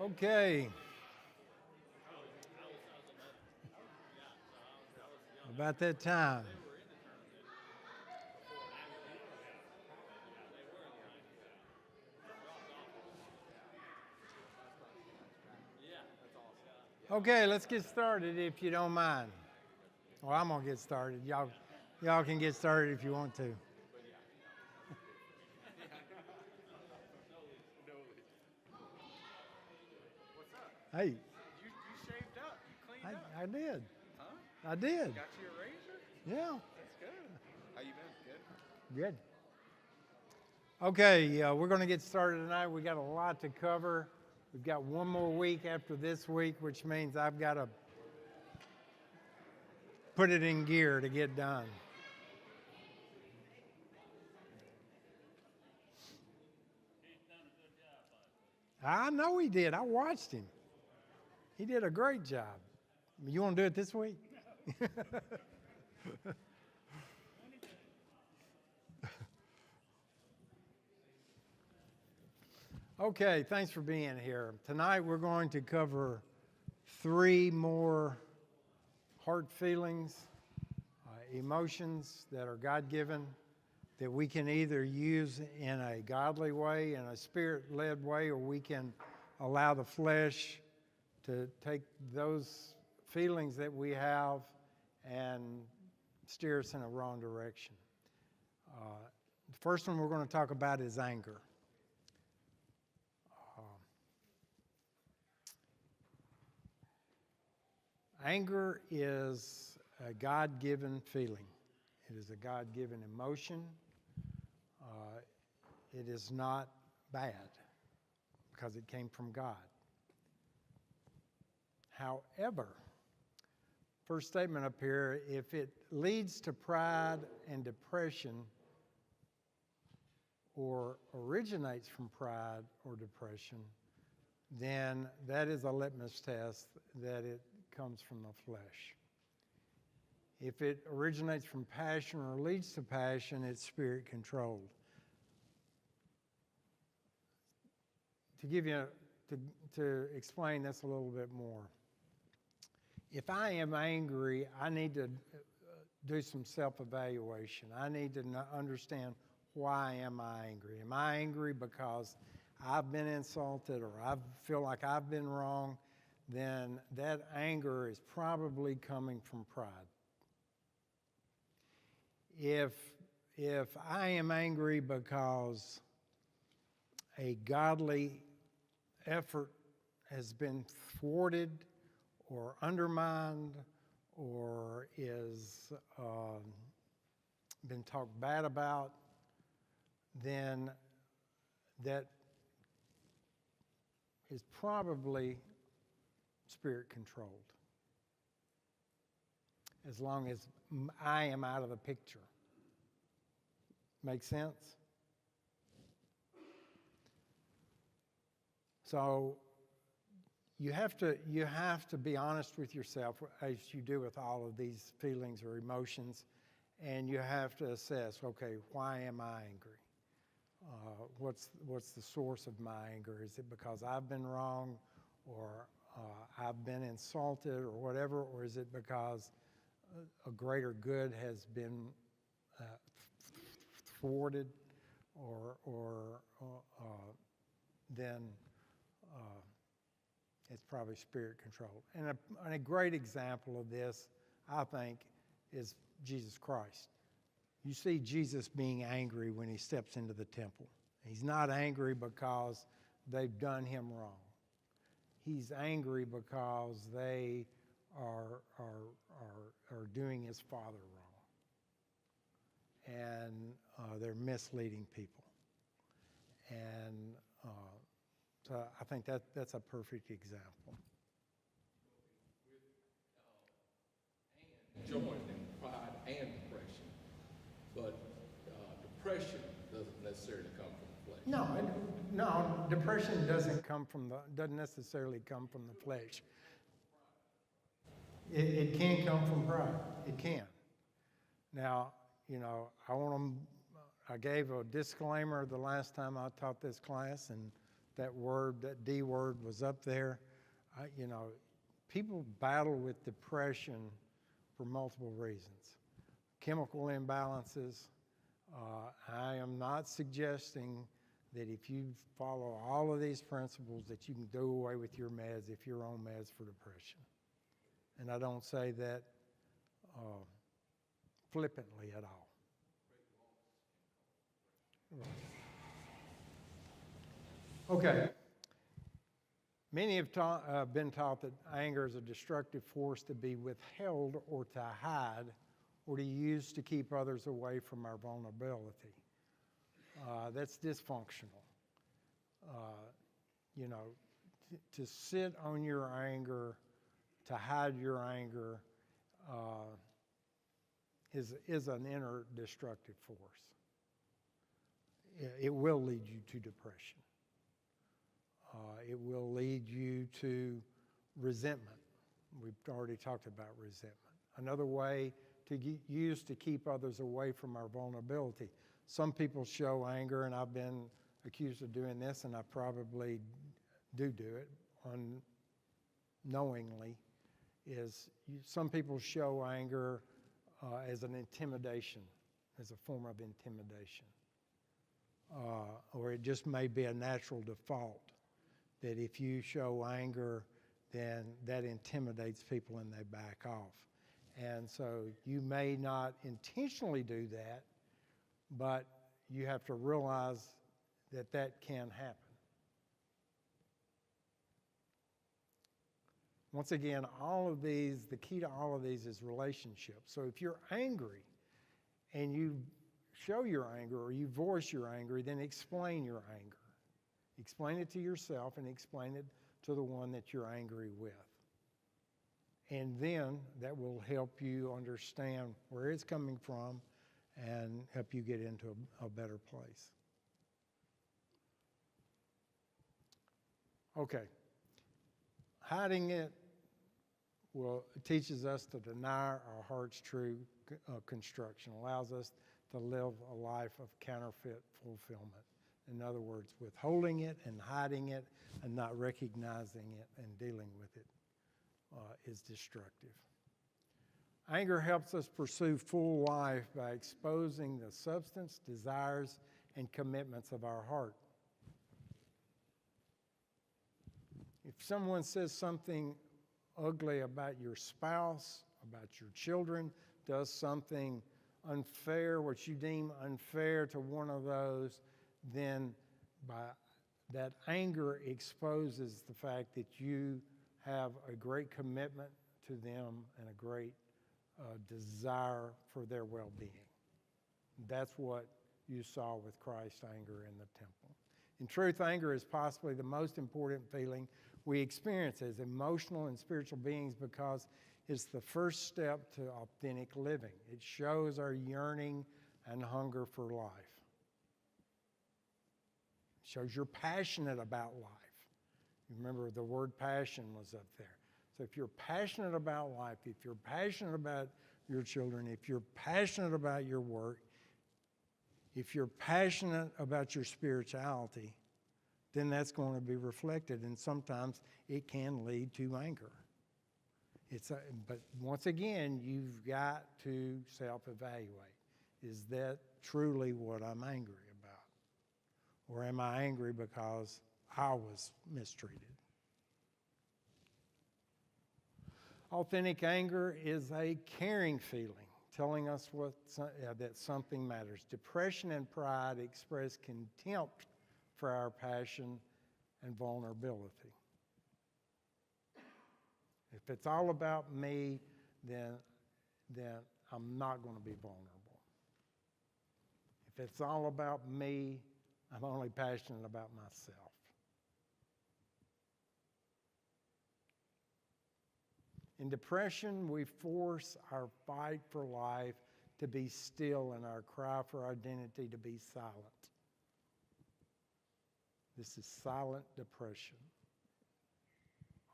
Okay. About that time. Okay, let's get started if you don't mind. Well, I'm gonna get started. Y'all can get started if you want to. Hey, You shaved up. You cleaned up. I did. Huh? I did. Got you a razor? Yeah, That's good. How you been? Good? good. Okay, we're gonna get started tonight. We got a lot to cover. We've got one more week after this week, which means I've got to put it in gear to get done. I know he did. I watched him. He did a great job. You want to do it this week? Okay, thanks for being here. Tonight we're going to cover three more heart feelings, emotions that are God-given that we can either use in a godly way, in a spirit-led way, or we can allow the flesh to take those feelings that we have and steer us in a wrong direction. The first one we're going to talk about is anger. Anger is a God-given feeling. It is a God-given emotion. It is not bad because it came from God. However, first statement up here, if it leads to pride and depression or originates from pride or depression, then that is a litmus test that it comes from the flesh. If it originates from passion or leads to passion, it's spirit controlled. To give you to explain this a little bit more, if I am angry, I need to do some self-evaluation. I need to understand, why am I angry? Am I angry because I've been insulted or I feel like I've been wrong? Then that anger is probably coming from pride. If I am angry because a godly effort has been thwarted or undermined or is been talked bad about, then that is probably spirit controlled, as long as I am out of the picture. Make sense? So you have to be honest with yourself, as you do with all of these feelings or emotions, and you have to assess, okay, why am I angry? What's the source of my anger? Is it because I've been wrong, or I've been insulted, or whatever, or is it because a greater good has been thwarted, or then it's probably spirit controlled. And a great example of this, I think, is Jesus Christ. You see Jesus being angry when he steps into the temple. He's not angry because they've done him wrong. He's angry because they are doing his Father wrong. And they're misleading people. And so I think that's a perfect example. Joy and pride and depression, but depression doesn't necessarily come from the flesh. No, depression doesn't necessarily come from the flesh. It can come from pride. It can. Now, I gave a disclaimer the last time I taught this class, and that word, that D word was up there. People battle with depression for multiple reasons. Chemical imbalances. I am not suggesting that if you follow all of these principles that you can do away with your meds if you're on meds for depression. And I don't say that flippantly at all. Okay. Many have been taught that anger is a destructive force to be withheld or to hide or to use to keep others away from our vulnerability. That's dysfunctional. To sit on your anger, to hide your anger, is an inner destructive force. It will lead you to depression. It will lead you to resentment. We've already talked about resentment. Another way to use to keep others away from our vulnerability. Some people show anger, and I've been accused of doing this, and I probably do it unknowingly, some people show anger as an intimidation, as a form of intimidation. Or it just may be a natural default that if you show anger, then that intimidates people and they back off. And so you may not intentionally do that, but you have to realize that that can happen. Once again, the key to all of these is relationships. So if you're angry and you show your anger or you voice your anger, then explain your anger. Explain it to yourself and explain it to the one that you're angry with. And then that will help you understand where it's coming from and help you get into a better place. Okay. Hiding it teaches us to deny our heart's true construction, allows us to live a life of counterfeit fulfillment. In other words, withholding it and hiding it and not recognizing it and dealing with it is destructive. Anger helps us pursue full life by exposing the substance, desires, and commitments of our heart. If someone says something ugly about your spouse, about your children, does something unfair, what you deem unfair to one of those, then that anger exposes the fact that you have a great commitment to them and a great desire for their well-being. That's what you saw with Christ's anger in the temple. In truth, anger is possibly the most important feeling we experience as emotional and spiritual beings because it's the first step to authentic living. It shows our yearning and hunger for life. It shows you're passionate about life. You remember the word passion was up there. So if you're passionate about life, if you're passionate about your children, if you're passionate about your work, if you're passionate about your spirituality, then that's going to be reflected, and sometimes it can lead to anger. But once again, you've got to self-evaluate. Is that truly what I'm angry about? Or am I angry because I was mistreated? Authentic anger is a caring feeling, telling us that something matters. Depression and pride express contempt for our passion and vulnerability. If it's all about me, then I'm not going to be vulnerable. If it's all about me, I'm only passionate about myself. In depression, we force our fight for life to be still and our cry for identity to be silent. This is silent depression.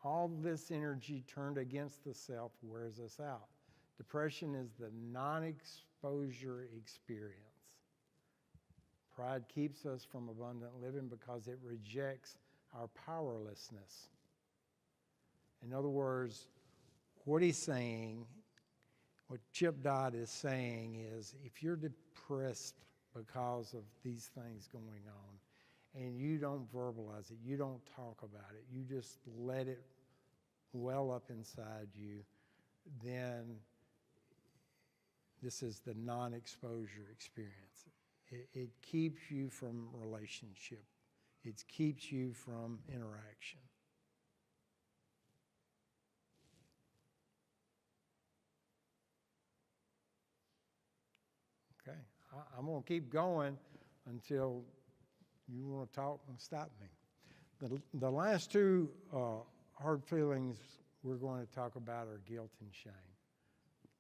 All this energy turned against the self wears us out. Depression is the non-exposure experience. Pride keeps us from abundant living because it rejects our powerlessness. In other words, what he's saying, what Chip Dodd is saying is, if you're depressed because of these things going on, and you don't verbalize it, you don't talk about it, you just let it well up inside you, then this is the non-exposure experience. It keeps you from relationship. It keeps you from interaction. Okay, I'm going to keep going until you want to talk and stop me. The last two hard feelings we're going to talk about are guilt and shame.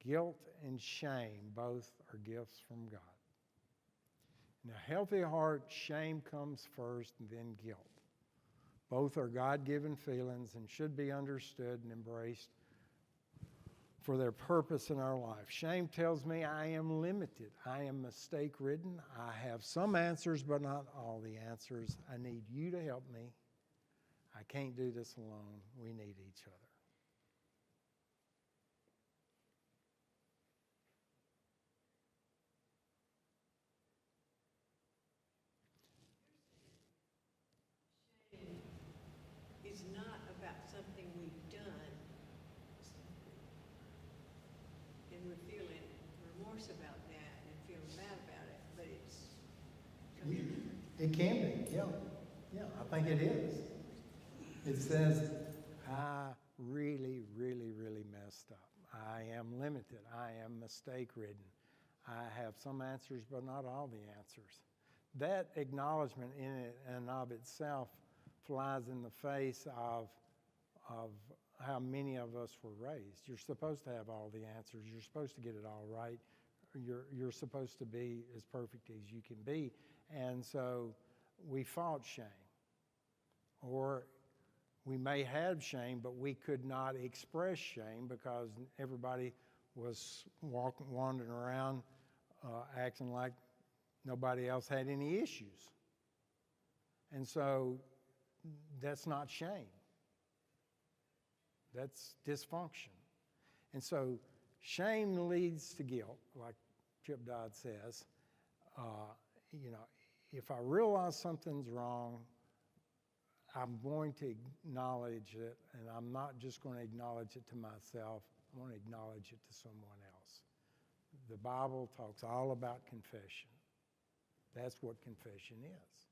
Guilt and shame both are gifts from God. In a healthy heart, shame comes first and then guilt. Both are God-given feelings and should be understood and embraced for their purpose in our life. Shame tells me I am limited. I am mistake-ridden. I have some answers, but not all the answers. I need you to help me. I can't do this alone. We need each other. Is not about something we've done and we're feeling remorse about that and feeling bad about it, but it's It can be, yeah. Yeah, I think it is. It says, I really, really, really messed up. I am limited. I am mistake-ridden. I have some answers, but not all the answers. That acknowledgement in it and of itself flies in the face of how many of us were raised. You're supposed to have all the answers. You're supposed to get it all right. You're supposed to be as perfect as you can be. And so we fought shame. Or we may have shame, but we could not express shame because everybody was wandering around acting like nobody else had any issues. And so that's not shame. That's dysfunction. And so shame leads to guilt, like Chip Dodd says. If I realize something's wrong, I'm going to acknowledge it, and I'm not just going to acknowledge it to myself. I'm going to acknowledge it to someone else. The Bible talks all about confession. That's what confession is.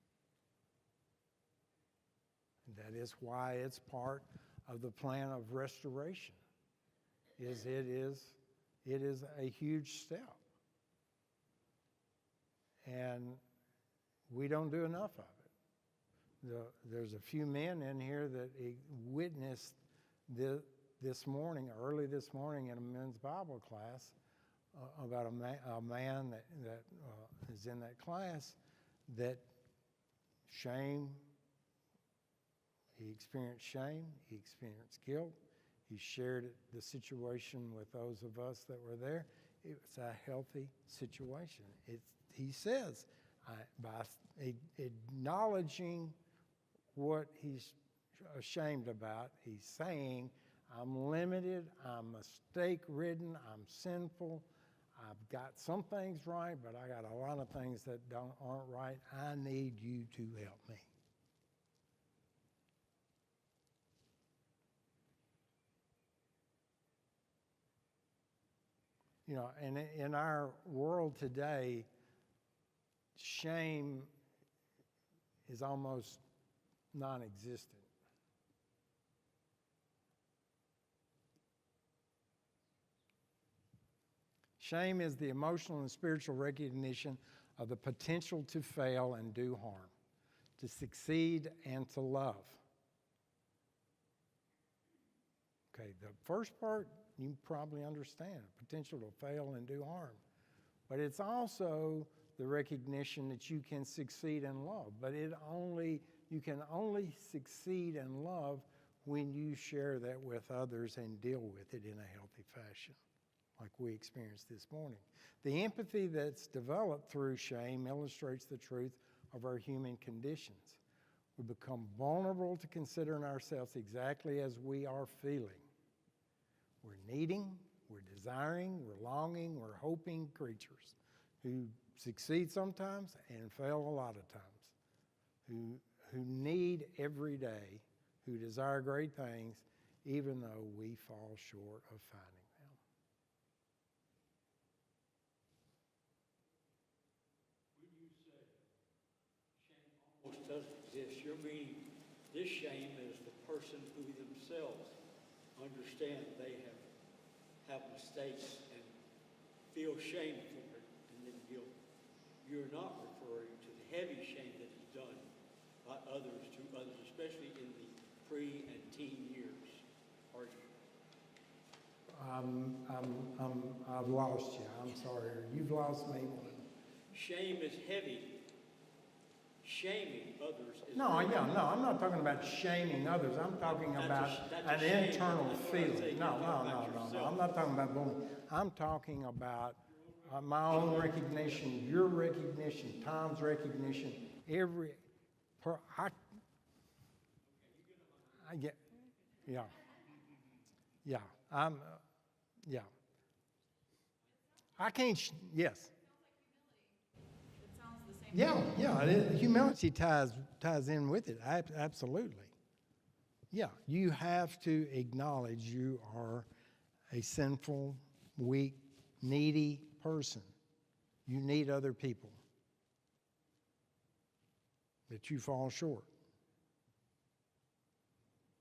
And that is why it's part of the plan of restoration. It is a huge step. And we don't do enough of it. There's a few men in here that witnessed this morning, early this morning in a men's Bible class, about a man that is in that class that he experienced shame, he experienced guilt, he shared the situation with those of us that were there. It was a healthy situation. He says, by acknowledging what he's ashamed about, he's saying, I'm limited, I'm mistake-ridden, I'm sinful, I've got some things right, but I got a lot of things that aren't right. I need you to help me. And in our world today, shame is almost non-existent. Shame is the emotional and spiritual recognition of the potential to fail and do harm, to succeed and to love. Okay, the first part you probably understand, potential to fail and do harm. But it's also the recognition that you can succeed and love. But you can only succeed and love when you share that with others and deal with it in a healthy fashion, like we experienced this morning. The empathy that's developed through shame illustrates the truth of our human conditions. We become vulnerable to considering ourselves exactly as we are feeling. We're needing, we're desiring, we're longing, we're hoping creatures who succeed sometimes and fail a lot of times, who need every day, who desire great things, even though we fall short of finding them. When you say shame almost doesn't exist, you're meaning this shame is the person who themselves understand they have mistakes and feel shame for it and then guilt. You're not referring to the heavy shame that is done by others to others, especially in the pre and teen years, are you? I've lost you. I'm sorry. You've lost me. Shame is heavy. Shaming others is No, very yeah, no, I'm not talking about shaming others. I'm talking about that's a an shame. internal That's what I'm feeling. saying. No, You're no, talking no, about no, no. yourself. I'm not talking about bullying. I'm talking about my own recognition, your recognition, Tom's recognition. I get, yeah, yeah. Yeah. I can't. Yes. It sounds the same. Yeah. Humility ties in with it. Absolutely. Yeah. You have to acknowledge you are a sinful, weak, needy person. You need other people. That you fall short.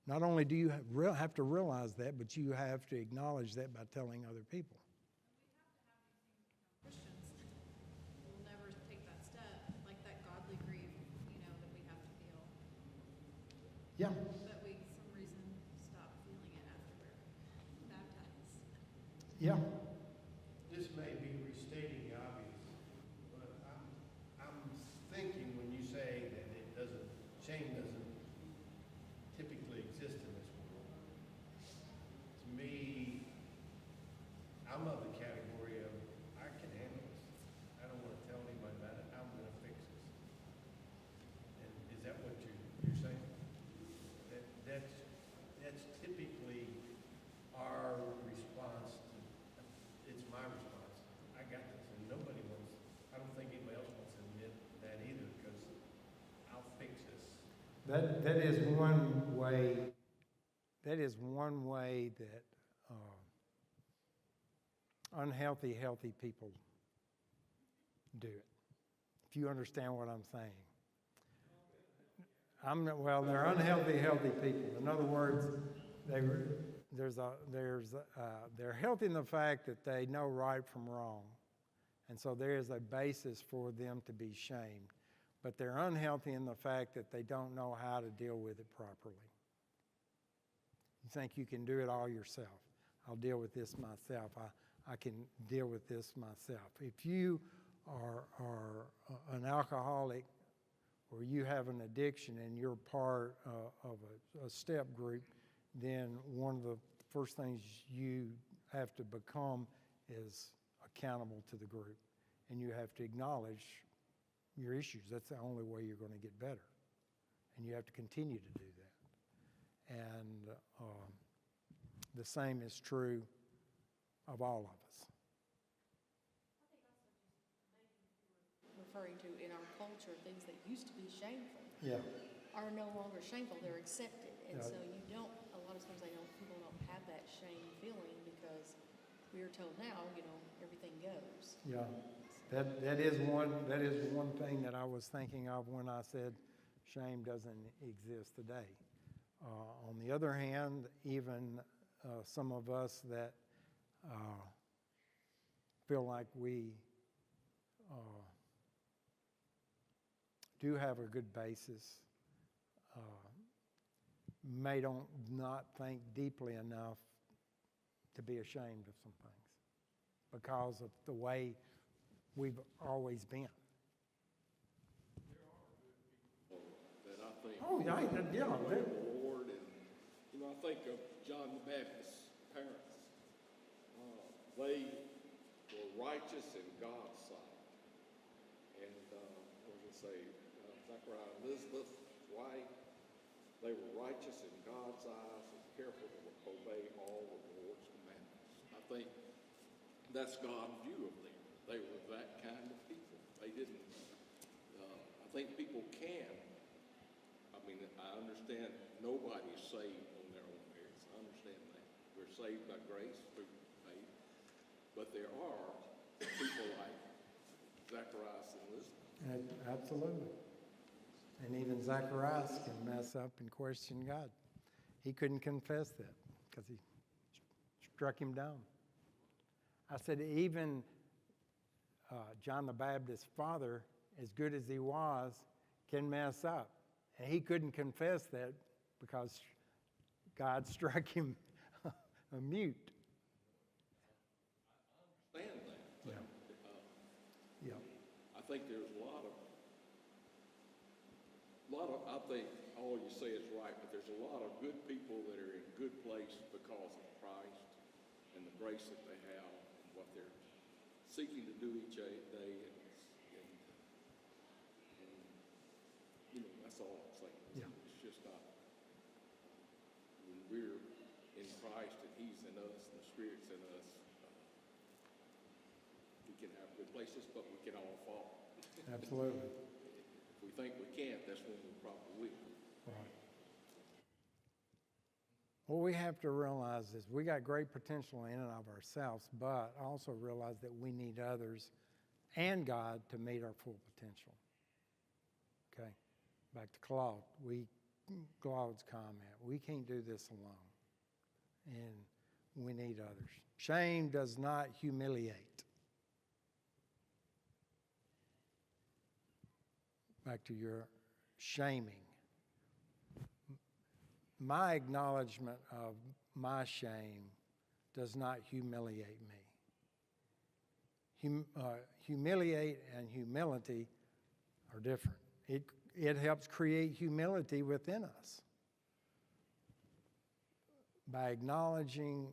Not only do you have to realize that, but you have to acknowledge that by telling other people. Christians will never take that step, like that godly grief, that we have to feel. Yeah. But we, for some reason, stop feeling it after we're baptized. Yeah. This may be restating the obvious, but I'm thinking when you say that shame doesn't typically exist in this world. To me, I'm of the category of, I can handle this. I don't want to tell anybody about it. I'm going to fix this. And is that what you're saying? That's typically our response to, it's my response. I got this, and nobody wants, I don't think anybody else wants to admit that either, because I'll fix this. That is one way. That is one way that unhealthy, healthy people do it. If you understand what I'm saying. They're unhealthy, healthy people. In other words, they're healthy in the fact that they know right from wrong, and so there is a basis for them to be shamed. But they're unhealthy in the fact that they don't know how to deal with it properly. You think you can do it all yourself. I'll deal with this myself. I can deal with this myself. If you are an alcoholic or you have an addiction and you're part of a step group, then one of the first things you have to become is accountable to the group. And you have to acknowledge your issues. That's the only way you're going to get better. And you have to continue to do that. And the same is true of all of us. Referring to in our culture, things that used to be shameful Yeah. are no longer shameful, they're accepted. And Yeah. so a lot of times people don't have that shame feeling because we are told now, everything goes. Yeah. That is one thing that I was thinking of when I said shame doesn't exist today. On the other hand, even some of us that feel like we do have a good basis may not think deeply enough to be ashamed of some things because of the way we've always been. That I think Oh, yeah, yeah. the Lord, and I think of John the Baptist's parents. They were righteous in God's sight, and I was going to say Zachariah and Elizabeth, why they were righteous in God's eyes and careful to obey all of the Lord's commandments. I think that's God's view of them. They were that kind of people. They didn't, I think people can. I mean, I understand nobody's saved on their own merits. I understand that. We're saved by grace through faith. But there are people like Zacharias and Elizabeth. Absolutely. And even Zacharias can mess up and question God. He couldn't confess that because he struck him down. I said, even John the Baptist's father, as good as he was, can mess up. And he couldn't confess that because God struck him mute. I understand that. Yeah. I think there's a lot of, I think all you say is right, but there's a lot of good people that are in good place because of Christ and the grace that they have and what they're seeking to do each day, and you know, that's all I'm saying. Yeah. It's just not, when we're in Christ and He's in us and the Spirit's in us, we can have good places, but we can all fall. Absolutely. If we think we can't, that's when we probably will. Right. What we have to realize is we got great potential in and of ourselves, but also realize that we need others and God to meet our full potential. Okay? Back to Claude's comment. We can't do this alone. And we need others. Shame does not humiliate. Back to your shaming. My acknowledgement of my shame does not humiliate me. Humiliate and humility are different. It helps create humility within us. By acknowledging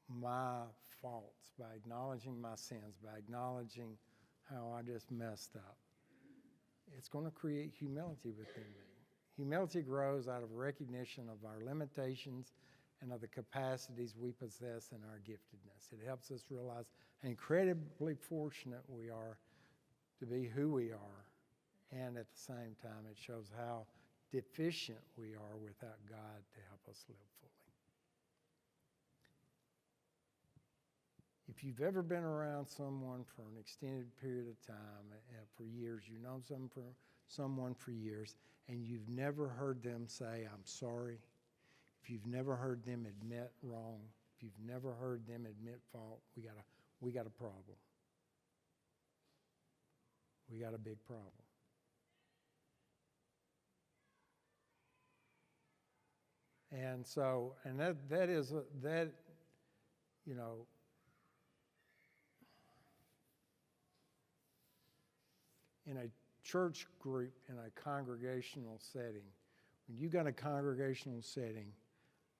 my faults, by acknowledging my sins, by acknowledging how I just messed up, it's going to create humility within me. Humility grows out of recognition of our limitations and of the capacities we possess and our giftedness. It helps us realize how incredibly fortunate we are to be who we are, and at the same time, it shows how deficient we are without God to help us live fully. If you've ever been around someone for an extended period of time, for years, you've known someone for years, and you've never heard them say, I'm sorry, if you've never heard them admit wrong, if you've never heard them admit fault, we got a problem. We got a big problem. And so, and that is, you know, in a church group, in a congregational setting, when you got a congregational setting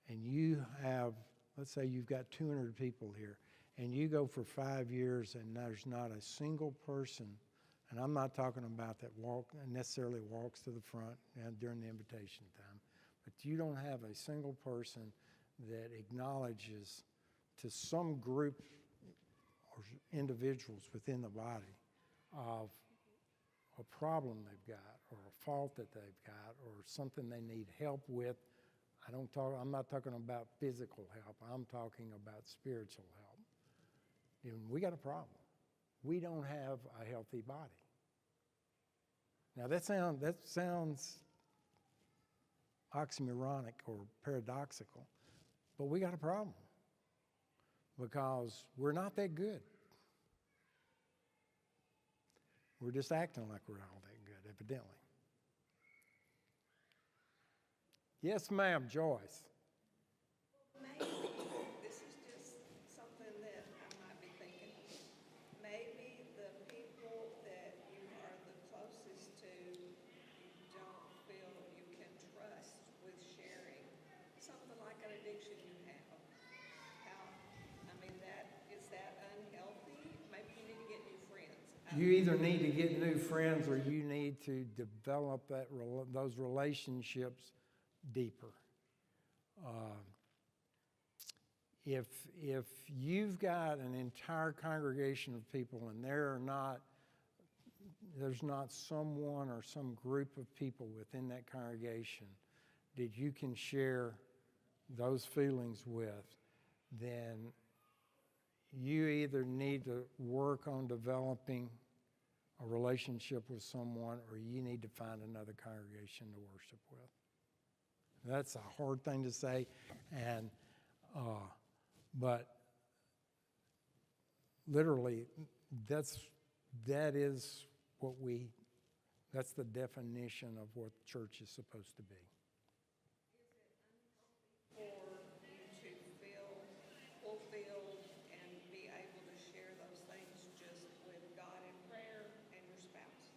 and you have, let's say you've got 200 people here, and you go for 5 years and there's not a single person, and I'm not talking about that necessarily walks to the front during the invitation time, but you don't have a single person that acknowledges to some group or individuals within the body of a problem they've got or a fault that they've got or something they need help with. I'm not talking about physical help. I'm talking about spiritual help. And we got a problem. We don't have a healthy body. Now that sounds oxymoronic or paradoxical, but we got a problem because we're not that good. We're just acting like we're all that good, evidently. Yes, ma'am, Joyce. Maybe, this is just something that I might be thinking, maybe the people that you are the closest to, you don't feel you can trust with sharing something like an addiction you have. Is that unhealthy? Maybe you need to get new friends. I You either need to get new friends or you need to develop those relationships deeper. If you've got an entire congregation of people and there's not someone or some group of people within that congregation that you can share those feelings with, then you either need to work on developing a relationship with someone or you need to find another congregation to worship with. That's a hard thing to say, but literally that's the definition of what church is supposed to be. For you to feel fulfilled and be able to share those things just with God in prayer and your spouse.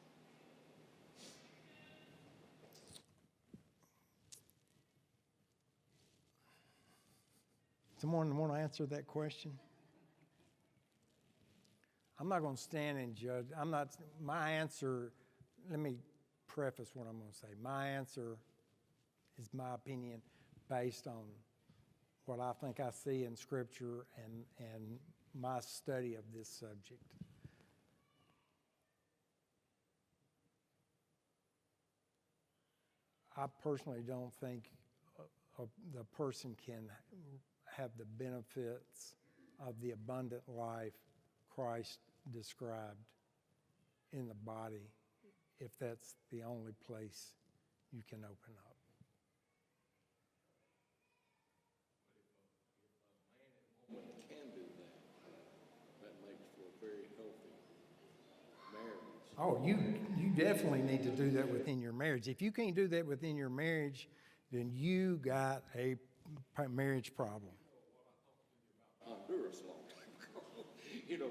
Someone want to answer that question? I'm not going to stand and judge. My answer, let me preface what I'm going to say. My answer is my opinion based on what I think I see in Scripture and my study of this subject. I personally don't think the person can have the benefits of the abundant life Christ described in the body if that's the only place you can open up. If a man and woman can do that, that makes for a very healthy marriage. Oh, you definitely need to do that within your marriage. If you can't do that within your marriage, then you got a marriage problem. Honduras long time ago,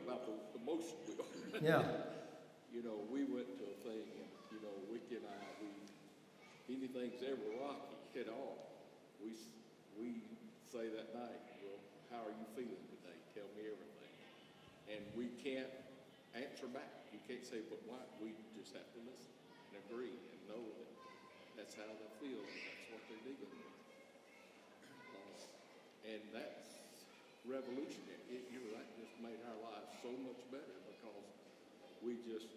about the motion wheel. Yeah. We went to a thing, and, Wicky and I, anything's ever rocky at all. We say that night, well, how are you feeling today? Tell me everything. And we can't answer back. You can't say, but why? We just have to listen and agree and know that that's how they feel and that's what they're dealing with. And that's revolutionary. That just made our lives so much better because we just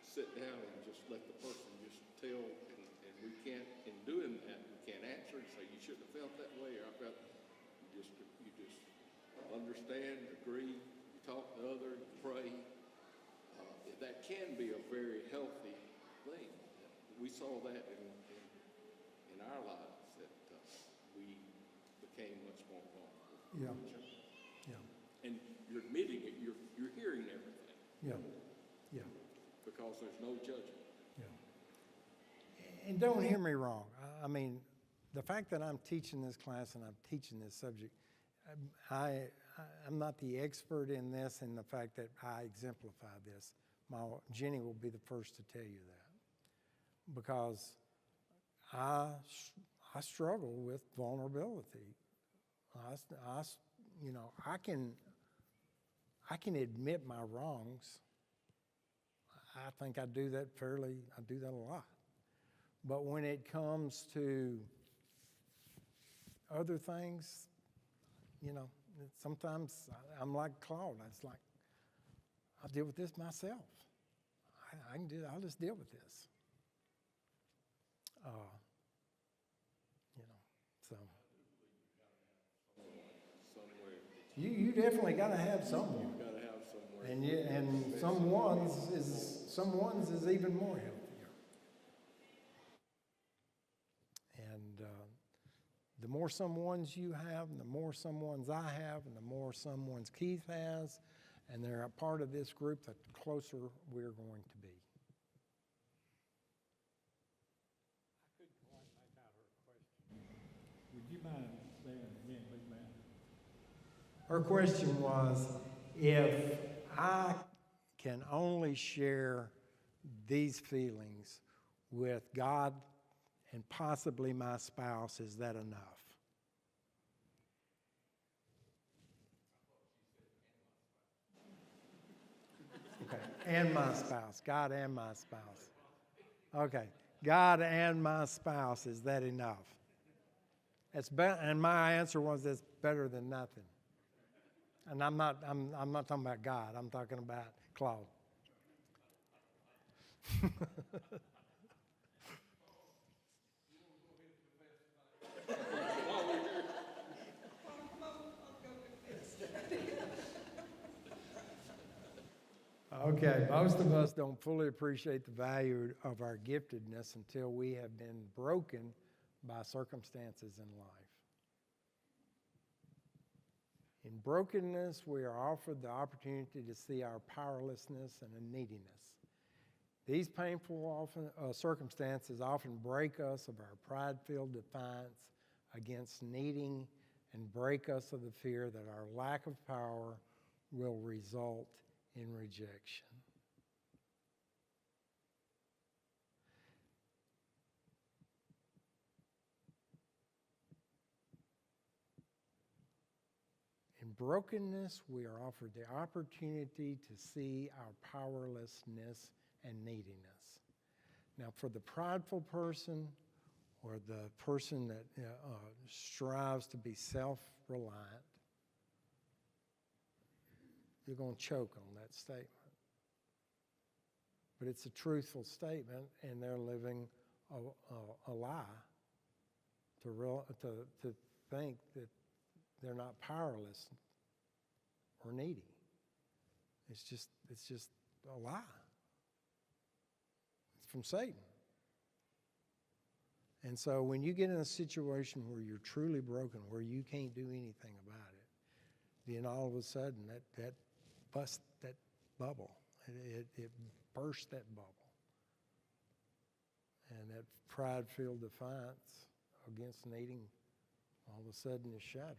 sit down and just let the person just tell, and we can't, in doing that, we can't answer and say, you shouldn't have felt that way, or I felt, you just understand, agree, you talk to others, you pray. That can be a very healthy thing. We saw that in our lives, that we became much more vulnerable. Yeah. Yeah. And you're admitting it, you're hearing everything. Yeah. Yeah. Because there's no judgment. Yeah. And don't hear me wrong. I mean, the fact that I'm teaching this class and I'm teaching this subject, I'm not the expert in this in the fact that I exemplify this. Jenny will be the first to tell you that. Because I struggle with vulnerability. I can admit my wrongs. I think I do that a lot. But when it comes to other things, sometimes I'm like Claude. It's like, I'll deal with this myself. I'll just deal with this. So. Somewhere. You definitely got to have someone. You've got to have somewhere. And someone's is even more healthier. And the more someones you have, and the more someones I have, and the more someones Keith has, and they're a part of this group, the closer we're going to be. I couldn't quite make out her question. Would you mind saying it again, big man? Her question was, if I can only share these feelings with God and possibly my spouse, is that enough? Okay. And my spouse. God and my spouse. Okay. God and my spouse. Is that enough? And my answer was it's better than nothing. And I'm not talking about God. I'm talking about Claude. Okay, most of us don't fully appreciate the value of our giftedness until we have been broken by circumstances in life. In brokenness, we are offered the opportunity to see our powerlessness and neediness. These painful circumstances often break us of our pride-filled defiance against needing and break us of the fear that our lack of power will result in rejection. In brokenness, we are offered the opportunity to see our powerlessness and neediness. Now, for the prideful person or the person that strives to be self-reliant, you're going to choke on that statement. But it's a truthful statement, and they're living a lie to think that they're not powerless or needy. It's just a lie. It's from Satan. And so when you get in a situation where you're truly broken, where you can't do anything about it, then all of a sudden that busts that bubble. It bursts that bubble. And that pride-filled defiance against needing all of a sudden is shattered.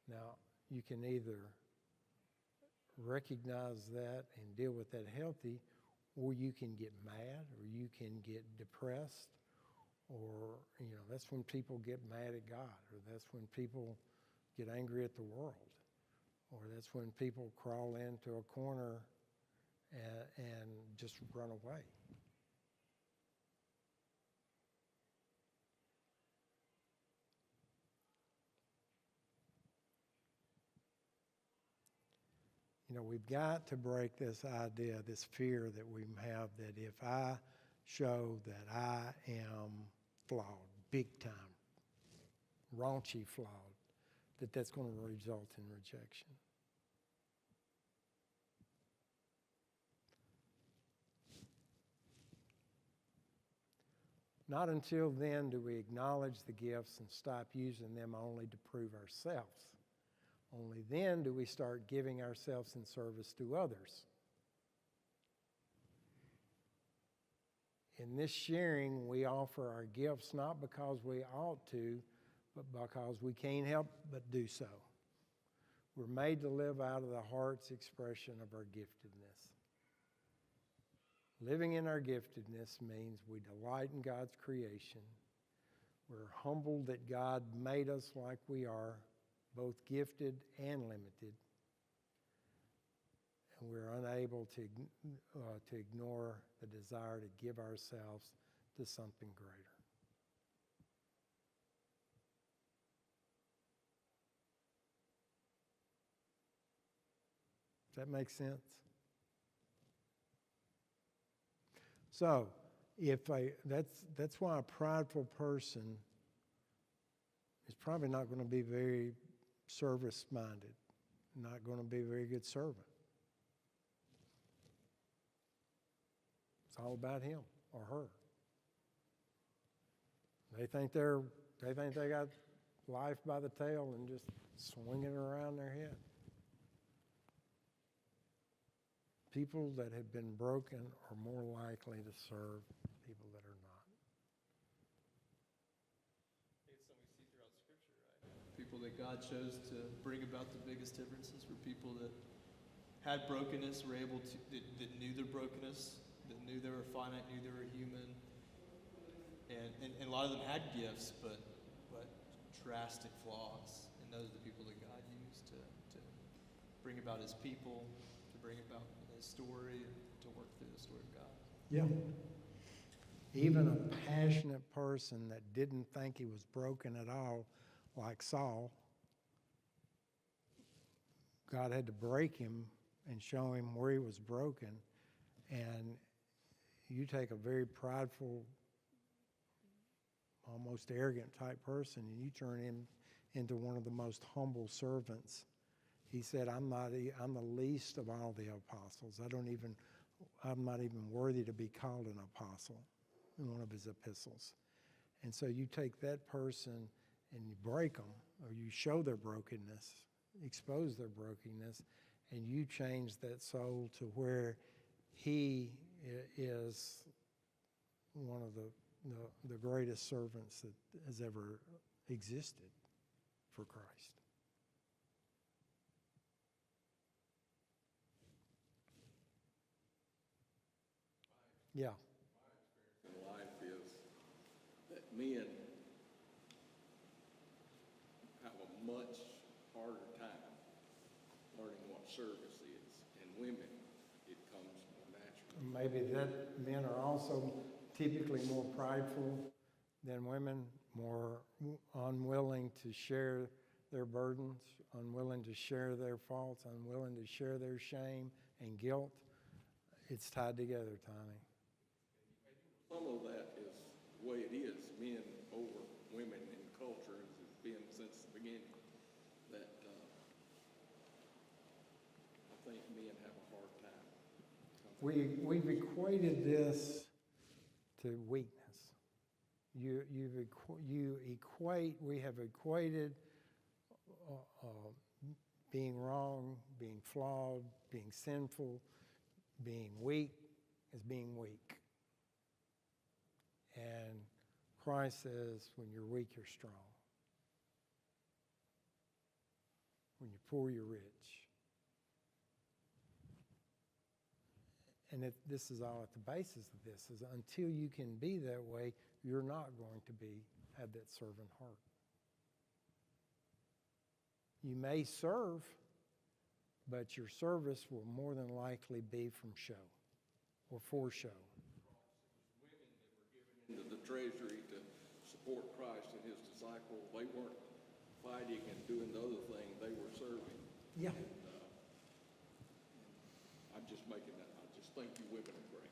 Now, you can either recognize that and deal with that healthy, or you can get mad, or you can get depressed, or, that's when people get mad at God, or that's when people get angry at the world, or that's when people crawl into a corner and just run away. We've got to break this idea, this fear that we have that if I show that I am flawed, big time, raunchy flawed, that's going to result in rejection. Not until then do we acknowledge the gifts and stop using them only to prove ourselves. Only then do we start giving ourselves in service to others. In this sharing, we offer our gifts not because we ought to, but because we can't help but do so. We're made to live out of the heart's expression of our giftedness. Living in our giftedness means we delight in God's creation. We're humbled that God made us like we are, both gifted and limited. And we're unable to ignore the desire to give ourselves to something greater. Does that make sense? So, that's why a prideful person is probably not going to be very service-minded, not going to be a very good servant. It's all about him or her. They think they got life by the tail and just swing it around their head. People that have been broken are more likely to serve people that are not. It's something we see throughout Scripture, right? People that God chose to bring about the biggest differences were people that had brokenness, were able to, that knew their brokenness, that knew they were finite, knew they were human. And a lot of them had gifts, but drastic flaws. And those are the people that God used to bring about his people, to bring about his story and to work through the story of God. Yeah. Even a passionate person that didn't think he was broken at all, like Saul, God had to break him and show him where he was broken. And you take a very prideful, almost arrogant type person, and you turn him into one of the most humble servants. He said, I'm the least of all the apostles. I'm not even worthy to be called an apostle in one of his epistles. And so you take that person and you break them, or you show their brokenness, expose their brokenness, and you change that soul to where he is one of the greatest servants that has ever existed for Christ. Yeah. In life is that men have a much harder time learning what service is, and women, it comes more naturally. Maybe that men are also typically more prideful than women, more unwilling to share their burdens, unwilling to share their faults, unwilling to share their shame and guilt. It's tied together, Tommy. Some of that is the way it is, men over women in culture, as it's been since the beginning, that I think men have a hard time. We've equated this to weakness. We have equated being wrong, being flawed, being sinful, being weak as being weak. And Christ says, when you're weak, you're strong. When you're poor, you're rich. And this is all at the basis of this, is until you can be that way, you're not going to have that servant heart. You may serve, but your service will more than likely be from show or for show. Women that were given into the treasury to support Christ and his disciples, they weren't fighting and doing the other thing, they were serving. Yeah. And I'm just making that, I just think you women are great.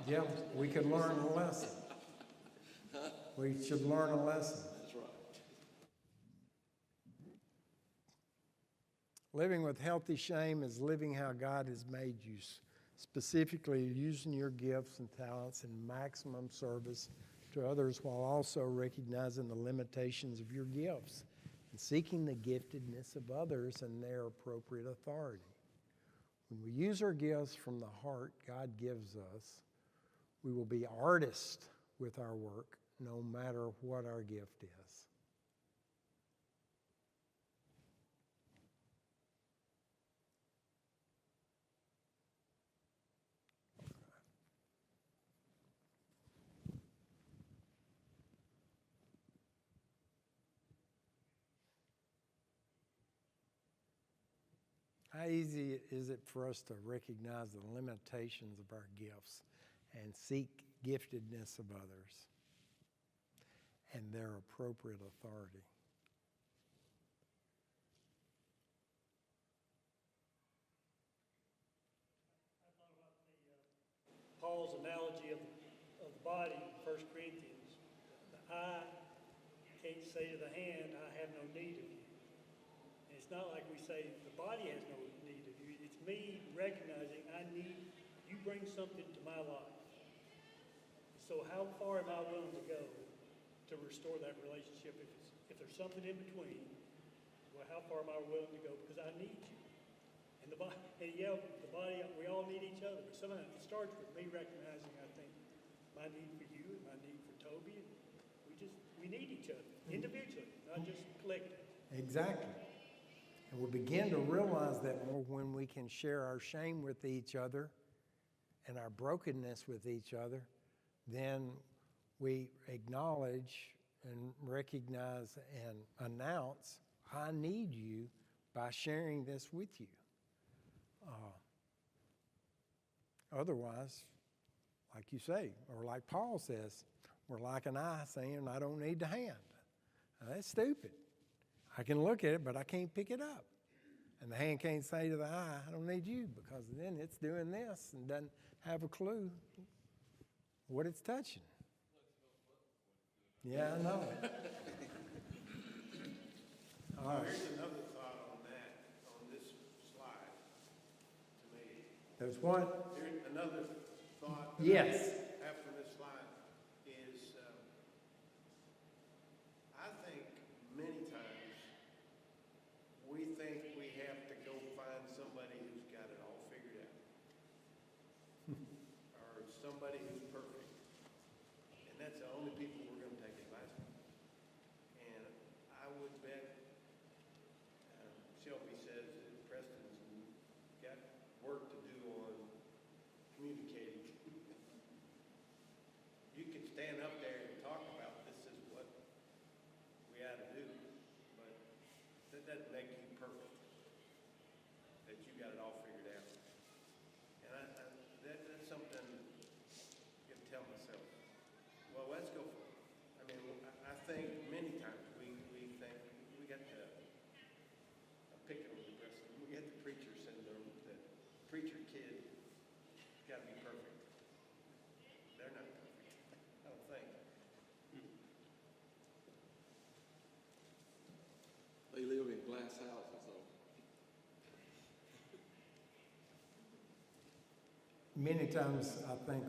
Yeah, we could learn a lesson. We should learn a lesson. That's right. Living with healthy shame is living how God has made you, specifically using your gifts and talents in maximum service to others while also recognizing the limitations of your gifts and seeking the giftedness of others and their appropriate authority. When we use our gifts from the heart God gives us, we will be artists with our work, no matter what our gift is. How easy is it for us to recognize the limitations of our gifts and seek giftedness of others and their appropriate authority? Paul's analogy of the body in 1 Corinthians. The eye can't say to the hand, I have no need of you. And it's not like we say the body has no need of you. It's me recognizing you bring something to my life. So how far am I willing to go to restore that relationship? If there's something in between, well, how far am I willing to go? Because I need you. And the body, we all need each other. But sometimes it starts with me recognizing, I think, my need for you and my need for Toby. And we need each other individually, not just collectively. Exactly. And we'll begin to realize that more when we can share our shame with each other and our brokenness with each other. Then we acknowledge and recognize and announce, I need you by sharing this with you. Otherwise, like you say, or like Paul says, we're like an eye saying, I don't need the hand. Now, that's stupid. I can look at it, but I can't pick it up. And the hand can't say to the eye, I don't need you, because then it's doing this and doesn't have a clue what it's touching. Yeah, I know. All right. Here's another thought on that, on this slide, to me. There's what? Here's another thought. that Yes. I have from this slide is, I think many times we think we have to go find somebody who's got it all figured out. Or somebody who's perfect. And that's the only people we're gonna take advice from. And I would bet, Shelby says that Preston's got work to do on communicating. You can stand up there and talk about this is what we ought to do, but that doesn't make you perfect, that you got it all figured out. And that's something I can tell myself, well, let's go for it. I mean, I think many times we think we got the, I'm picking on the rest of them, we got the preacher syndrome, that preacher kid got to be perfect. They're not perfect, I don't think. They live in glass houses, though. Many times, I think,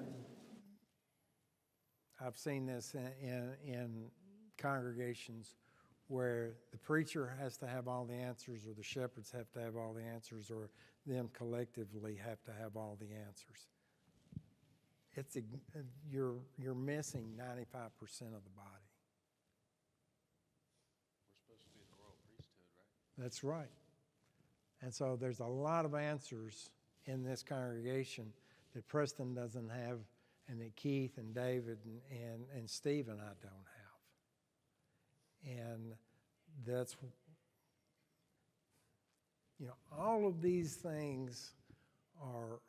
I've seen this in congregations where the preacher has to have all the answers, or the shepherds have to have all the answers, or them collectively have to have all the answers. You're missing 95% of the body. We're supposed to be the royal priesthood, right? That's right. And so there's a lot of answers in this congregation that Preston doesn't have, and that Keith and David and Steve and I don't have. And that's, all of these things are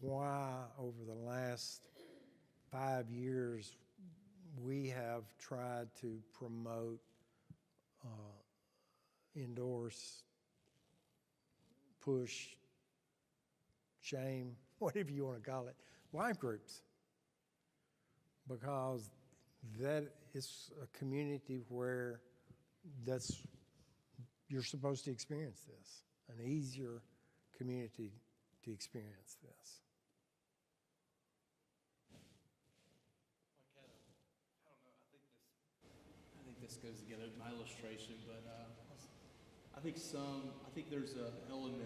why over the last 5 years we have tried to promote, endorse, push, shame, whatever you want to call it, life groups. Because that is a community where you're supposed to experience this, an easier community to experience this. I think this goes together with my illustration, but I think there's an element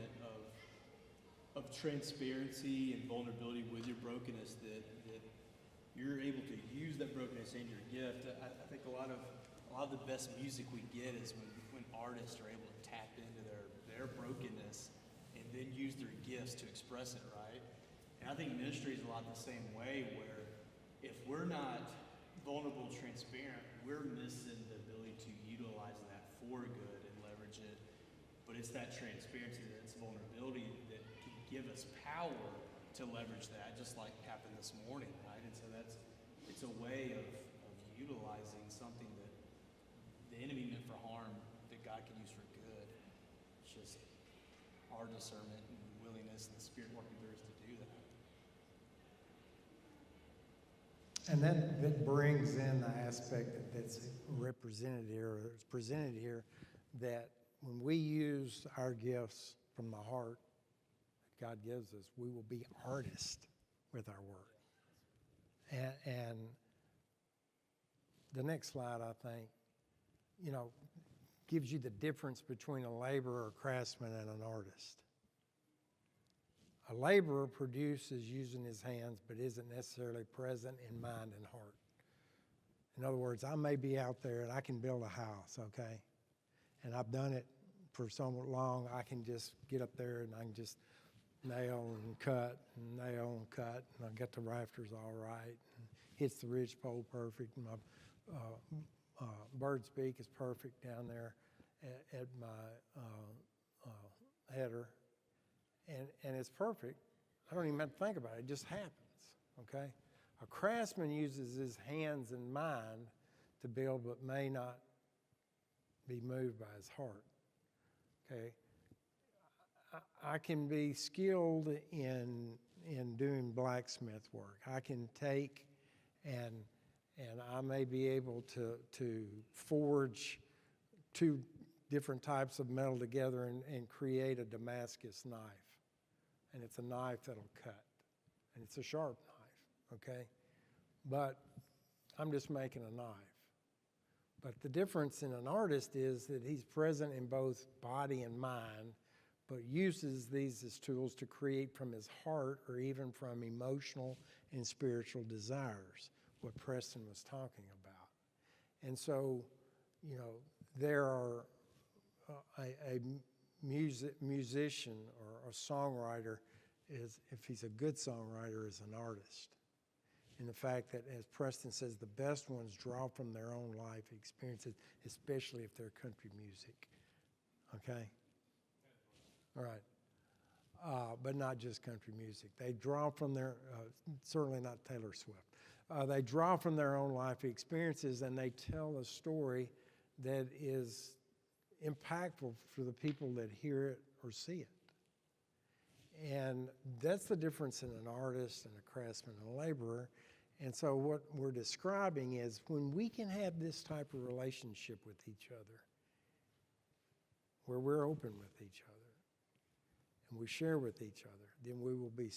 of transparency and vulnerability with your brokenness that you're able to use that brokenness in your gift. I think a lot of the best music we get is when artists are able to tap into their brokenness and then use their gifts to express it, right? And I think ministry is a lot the same way, where if we're not vulnerable, transparent, we're missing the ability to utilize that for good and leverage it. But it's that transparency, that's vulnerability that can give us power to leverage that, just like happened this morning, right? And so it's a way of utilizing something that the enemy meant for harm that God can use for good. It's just our discernment and willingness and the Spirit working through us to do that. And that brings in the aspect that's represented here, or it's presented here, that when we use our gifts from the heart that God gives us, we will be artists with our work. And the next slide, I think, gives you the difference between a laborer, a craftsman, and an artist. A laborer produces using his hands, but isn't necessarily present in mind and heart. In other words, I may be out there and I can build a house, okay? And I've done it for so long, I can just get up there and I can just nail and cut, and I get the rafters all right, and hits the ridgepole perfect, and my bird's beak is perfect down there at my header. And it's perfect I don't even have to think about it. It just happens, okay? A craftsman uses his hands and mind to build but may not be moved by his heart, okay? I can be skilled in doing blacksmith work. I can take and I may be able to forge two different types of metal together and create a Damascus knife. And it's a knife that'll cut. And it's a sharp knife, okay? But I'm just making a knife. But the difference in an artist is that he's present in both body and mind, but uses these as tools to create from his heart or even from emotional and spiritual desires, what Preston was talking about. And so, you know, there are a musician or a songwriter is, if he's a good songwriter, is an artist. And the fact that, as Preston says, the best ones draw from their own life experiences, especially if they're country music. Okay? All right. But not just country music. They draw from their, certainly not Taylor Swift. They draw from their own life experiences and they tell a story that is impactful for the people that hear it or see it. And that's the difference in an artist and a craftsman and a laborer. And so what we're describing is when we can have this type of relationship with each other, where we're open with each other, and we share with each other, then we will be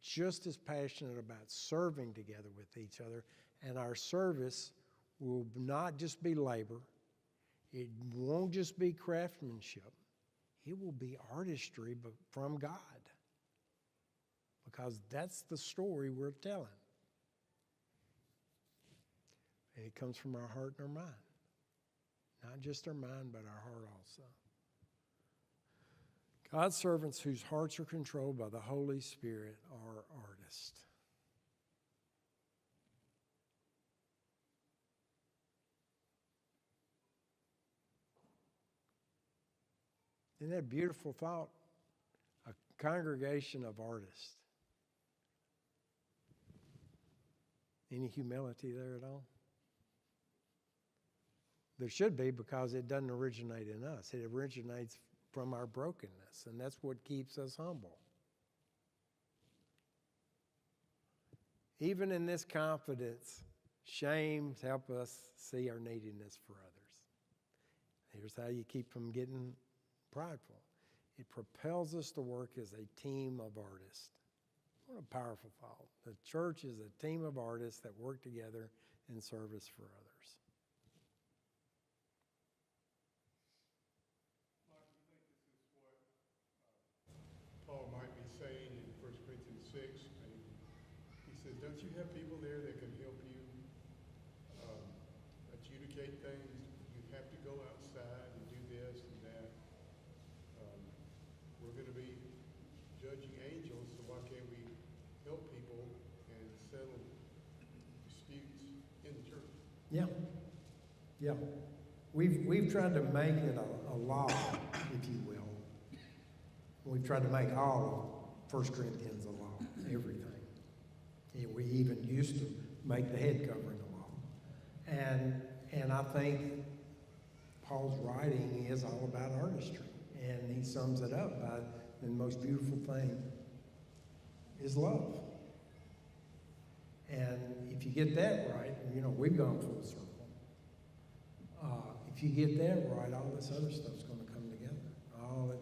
just as passionate about serving together with each other. And our service will not just be labor. It won't just be craftsmanship. It will be artistry but from God. Because that's the story we're telling. And it comes from our heart and our mind. Not just our mind, but our heart also. God's servants whose hearts are controlled by the Holy Spirit are artists. Isn't that a beautiful thought? A congregation of artists. Any humility there at all? There should be, because it doesn't originate in us. It originates from our brokenness, and that's what keeps us humble. Even in this confidence, shame helps us see our neediness for others. Here's how you keep from getting prideful. It propels us to work as a team of artists. What a powerful thought. The church is a team of artists that work together in service for others. Mark, you think this is what Paul might be saying in 1 Corinthians 6? Maybe. He says, don't you have people there that can help you adjudicate things? You have to go outside and do this and that. We're going to be judging angels, so why can't we help people and settle disputes in the church? Yeah. Yeah. We've tried to make it a law, if you will. We've tried to make all of 1 Corinthians a law, everything. And we even used to make the head covering a law. And I think Paul's writing is all about artistry. And he sums it up by the most beautiful thing is love. And if you get that right, you know, we've gone full circle. If you get that right, all this other stuff's going to come together.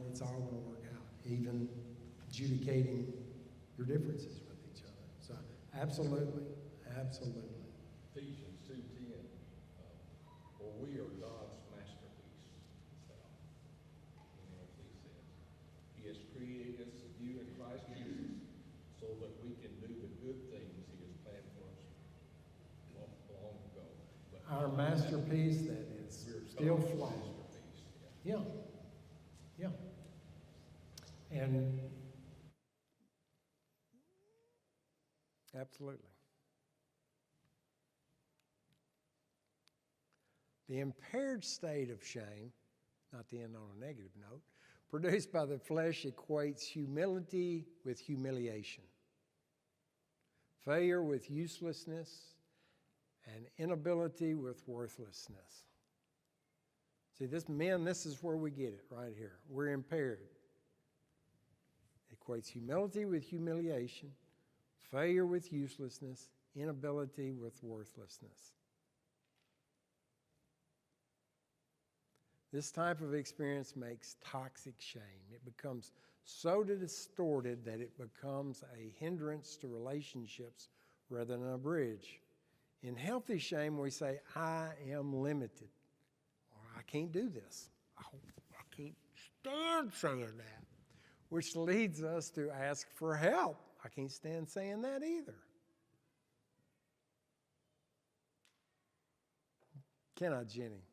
It's all going to work out, even adjudicating your differences with each other. So, absolutely, absolutely. Ephesians 2:10, for we are God's masterpiece. NLT says, He has created us anew in Christ Jesus so that we can do the good things He has planned for us long ago. But Our masterpiece that is still God's flawed. masterpiece, Yeah. Yeah. And absolutely. The impaired state of shame, not to end on a negative note, produced by the flesh equates humility with humiliation, failure with uselessness, and inability with worthlessness. See, this is where we get it right here. We're impaired. Equates humility with humiliation, failure with uselessness, inability with worthlessness. This type of experience makes toxic shame. It becomes so distorted that it becomes a hindrance to relationships rather than a bridge. In healthy shame, we say, I am limited, or I can't do this. I can't stand saying that, which leads us to ask for help. I can't stand saying that either. Can I, Jenny?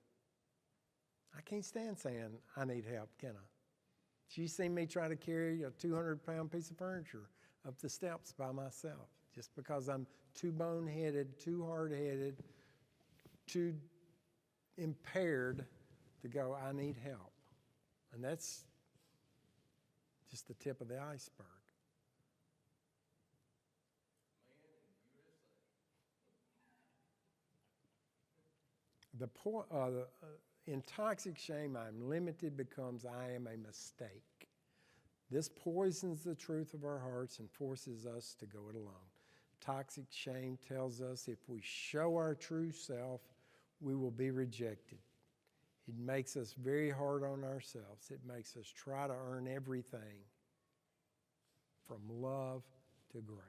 I can't stand saying I need help, can I? She's seen me try to carry a 200-pound piece of furniture up the steps by myself just because I'm too boneheaded, too hard-headed, too impaired to go, I need help. And that's just the tip of the iceberg. In toxic shame, I'm limited becomes I am a mistake. This poisons the truth of our hearts and forces us to go it alone. Toxic shame tells us if we show our true self, we will be rejected. It makes us very hard on ourselves. It makes us try to earn everything from love to grace.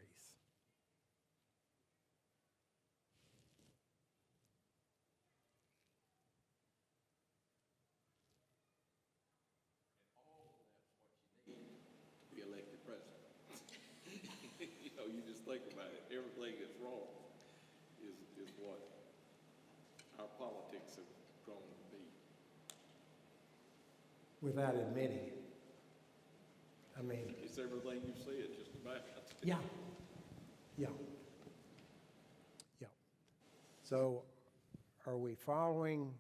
Be elected president. You just think about it. Everything that's wrong is what our politics have grown to be. Without admitting it. I mean, It's everything you see, it's just about. yeah. So, are we following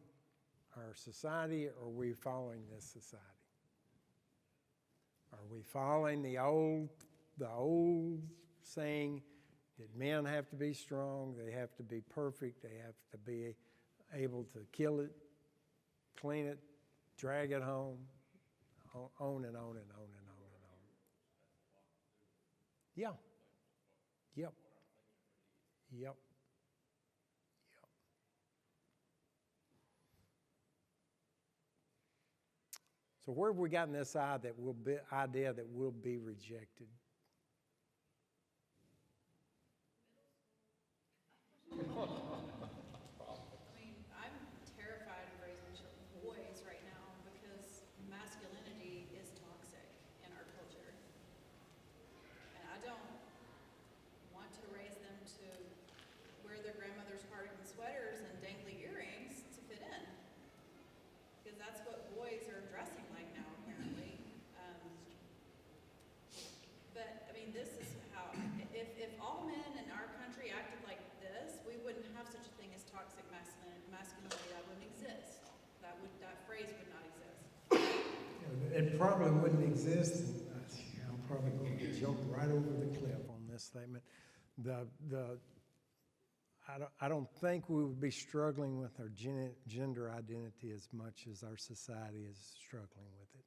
our society or are we following this society? Are we following the old saying that men have to be strong, they have to be perfect, they have to be able to kill it, clean it, drag it home, on and on and on and on and on. Yeah. Yep. So where have we gotten this idea that we'll be rejected? I mean, I'm terrified of raising boys right now because masculinity is toxic in our culture. And I don't want to raise them to wear their grandmother's cardigan sweaters and dangly earrings to fit in. Because that's what boys are dressing like now, apparently. But, I mean, this is how, if all men in our country acted like this, we wouldn't have such a thing as toxic masculinity. That wouldn't exist. That phrase would not exist. It probably wouldn't exist. I'm probably going to jump right over the cliff on this statement. I don't think we would be struggling with our gender identity as much as our society is struggling with it.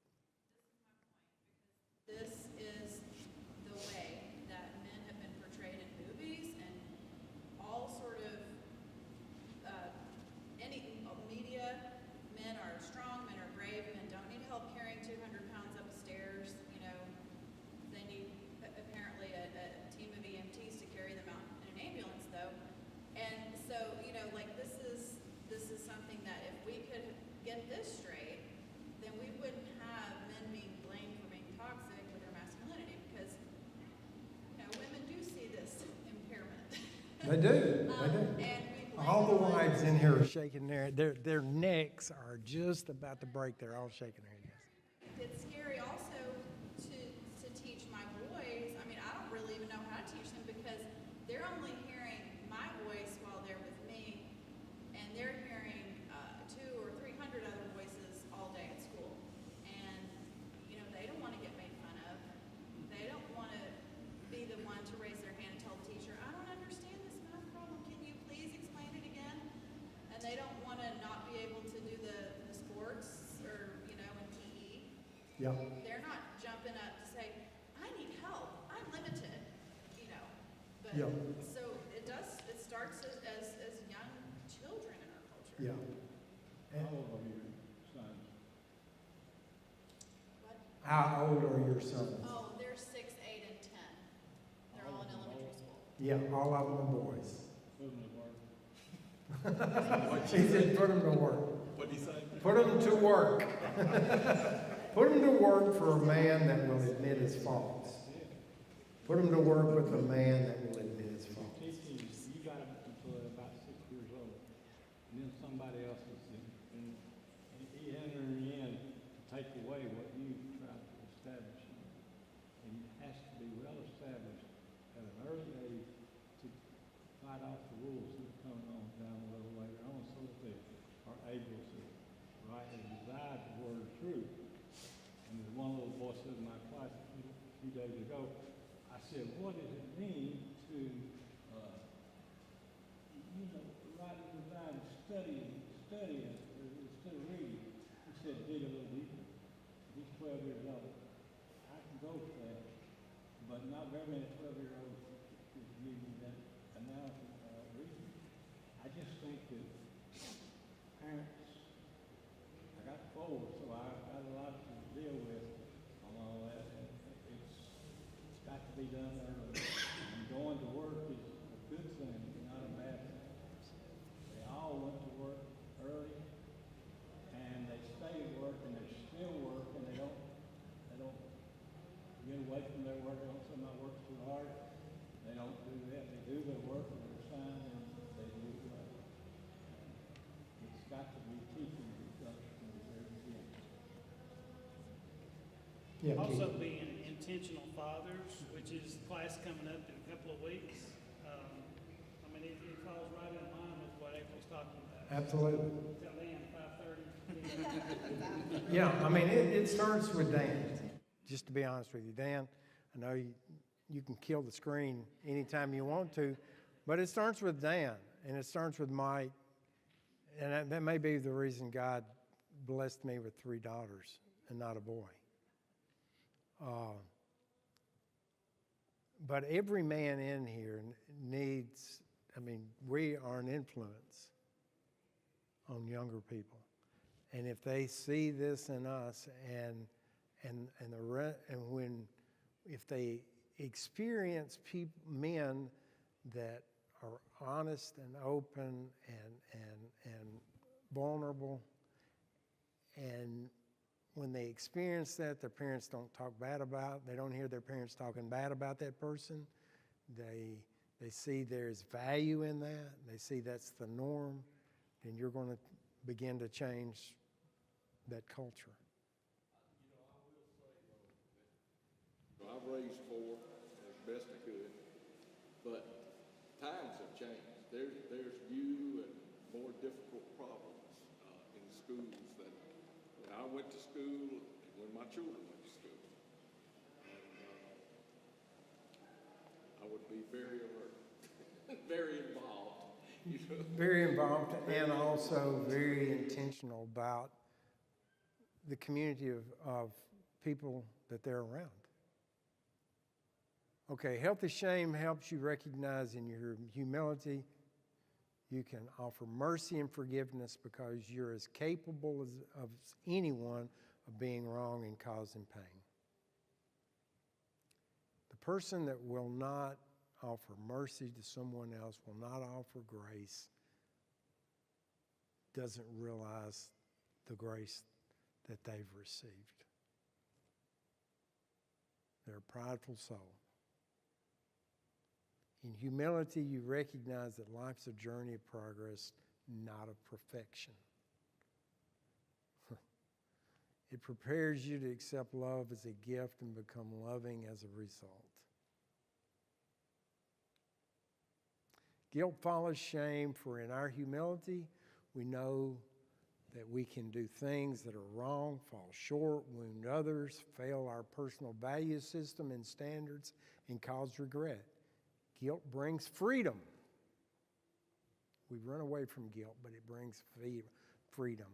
This is the way that men have been portrayed in movies and all sort of any media. Men are strong, men are brave, men don't need help carrying 200 pounds up stairs. They need apparently a team of EMTs to carry them out in an ambulance, though. And so, this is something that if we could get this straight, then we wouldn't have men being blamed for being toxic with their masculinity because, women do see this impairment. They do. And we blame All the them. wives in here are shaking their necks are just about to break. They're all shaking their heads. It's scary also to teach my boys. I mean, I don't really even know how to teach them because they're only hearing my voice while they're with me, and they're hearing 200 or 300 other voices all day at school. And Yeah. They're not jumping up to say, I need help, I'm limited, you know. But, Yeah. so it starts as young children in our culture. Yeah. And How old are your sons? What? how old are your sons? Oh, they're 6, 8, and 10. They're all in elementary school. Yeah, all of them are boys. Put them to work. She said, put them to work. What'd he say? Put them to work. Put them to work for a man that will admit his faults. Put them to work with a man that will admit his faults. Teaching, you got them until they're about 6 years old, and then somebody else is in, he entering in to take away what you tried to establish. And it has to be well established at an early age to fight off the rules that are coming on down a little later on, so that they are able to rightly divide the word of truth. And there's one little boy said in my class a few days ago, I said, what does it mean to, write and divide, study instead of reading? He said, dig a little deeper. He's 12 years old. I can go for that, but not very many 12-year-olds is using that analogy reading. I just think that parents, I got 4, so I've got a lot to deal with on all that. And it's got to be done early. And going to work is a good thing, not a bad thing. They all went to work early, and they stay at work, and they still work, and they don't get away from their work. They don't somehow work too hard. They don't do that. They do their work and their sign, and they do it well. It's got to be teaching stuff from the very beginning. Yeah, Also Keith. being intentional fathers, which is class coming up in a couple of weeks. I mean, it falls right in line with what April's talking about. Absolutely. Till then, 5:30. Yeah, I mean, it starts with Dan. Just to be honest with you, Dan, I know you can kill the screen anytime you want to, but it starts with Dan, and it starts with Mike, and that may be the reason God blessed me with 3 daughters and not a boy. But every man in here needs, we are an influence on younger people. And if they see this in us if they experience men that are honest and open and vulnerable, and when they experience that, their parents don't talk bad about, they don't hear their parents talking bad about that person, they see there's value in that, they see that's the norm, then you're going to begin to change that culture. I've raised 4 as best I could, but times have changed. There's new and more difficult problems in schools than when I went to school and when my children went to school. And I would be very alert, very involved. Very involved, and also very intentional about the community of people that they're around. Okay, healthy shame helps you recognize in your humility you can offer mercy and forgiveness because you're as capable as anyone of being wrong and causing pain. The person that will not offer mercy to someone else, will not offer grace, doesn't realize the grace that they've received. They're a prideful soul. In humility, you recognize that life's a journey of progress, not of perfection. It prepares you to accept love as a gift and become loving as a result. Guilt follows shame, for in our humility, we know that we can do things that are wrong, fall short, wound others, fail our personal value system and standards, and cause regret. Guilt brings freedom. We run away from guilt, but it brings freedom.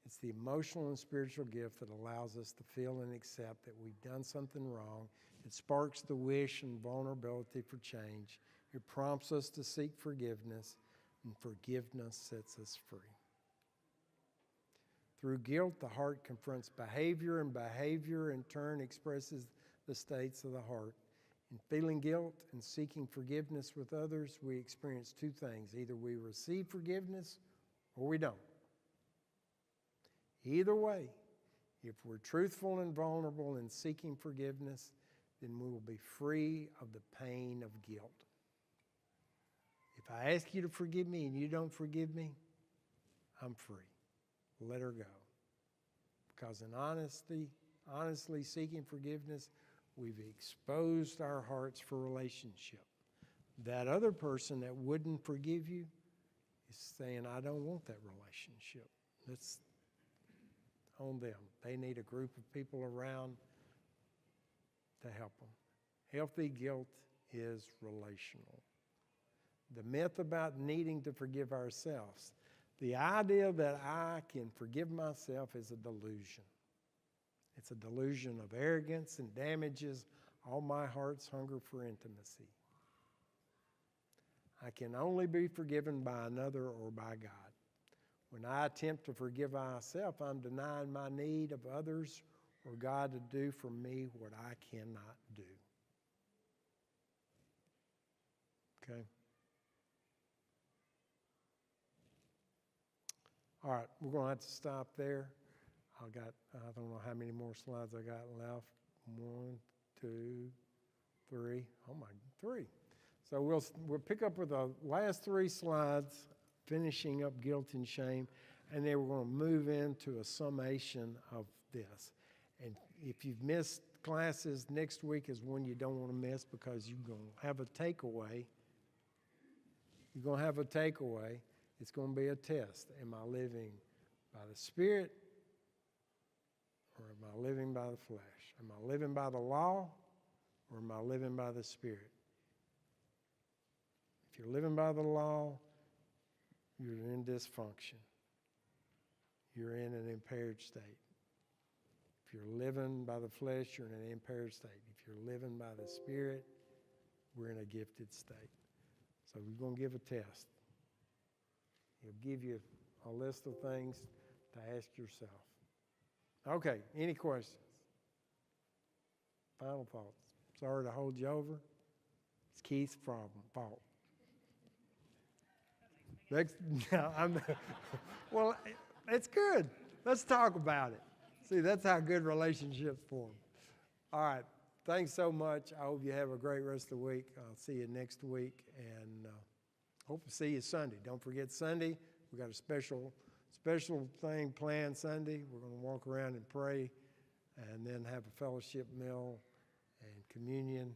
It's the emotional and spiritual gift that allows us to feel and accept that we've done something wrong. It sparks the wish and vulnerability for change. It prompts us to seek forgiveness, and forgiveness sets us free. Through guilt, the heart confronts behavior, and behavior in turn expresses the states of the heart. In feeling guilt and seeking forgiveness with others, we experience two things. Either we receive forgiveness or we don't. Either way, if we're truthful and vulnerable in seeking forgiveness, then we will be free of the pain of guilt. If I ask you to forgive me and you don't forgive me, I'm free. Let her go. Because in honestly seeking forgiveness, we've exposed our hearts for relationship. That other person that wouldn't forgive you is saying, I don't want that relationship. That's on them. They need a group of people around to help them. Healthy guilt is relational. The myth about needing to forgive ourselves. The idea that I can forgive myself is a delusion. It's a delusion of arrogance and damages all my heart's hunger for intimacy. I can only be forgiven by another or by God. When I attempt to forgive myself, I'm denying my need of others or God to do for me what I cannot do. Okay? All right, we're going to have to stop there. I don't know how many more slides I got left. 1, 2, 3. Oh my, 3. So we'll pick up with the last 3 slides, finishing up guilt and shame, and then we're going to move into a summation of this. And if you've missed classes, next week is one you don't want to miss because you're going to have a takeaway. You're going to have a takeaway. It's going to be a test. Am I living by the Spirit or am I living by the flesh? Am I living by the law or am I living by the Spirit? If you're living by the law, you're in dysfunction. You're in an impaired state. If you're living by the flesh, you're in an impaired state. If you're living by the Spirit, we're in a gifted state. So we're going to give a test. He'll give you a list of things to ask yourself. Okay, any questions? Final thoughts. Sorry to hold you over. It's Keith's fault. Well, it's good. Let's talk about it. See, that's how good relationships form. All right. Thanks so much. I hope you have a great rest of the week. I'll see you next week, and hope to see you Sunday. Don't forget Sunday. We got a special thing planned Sunday. We're going to walk around and pray, and then have a fellowship meal and communion,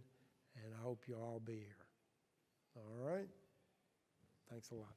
and I hope you'll all be here. All right? Thanks a lot.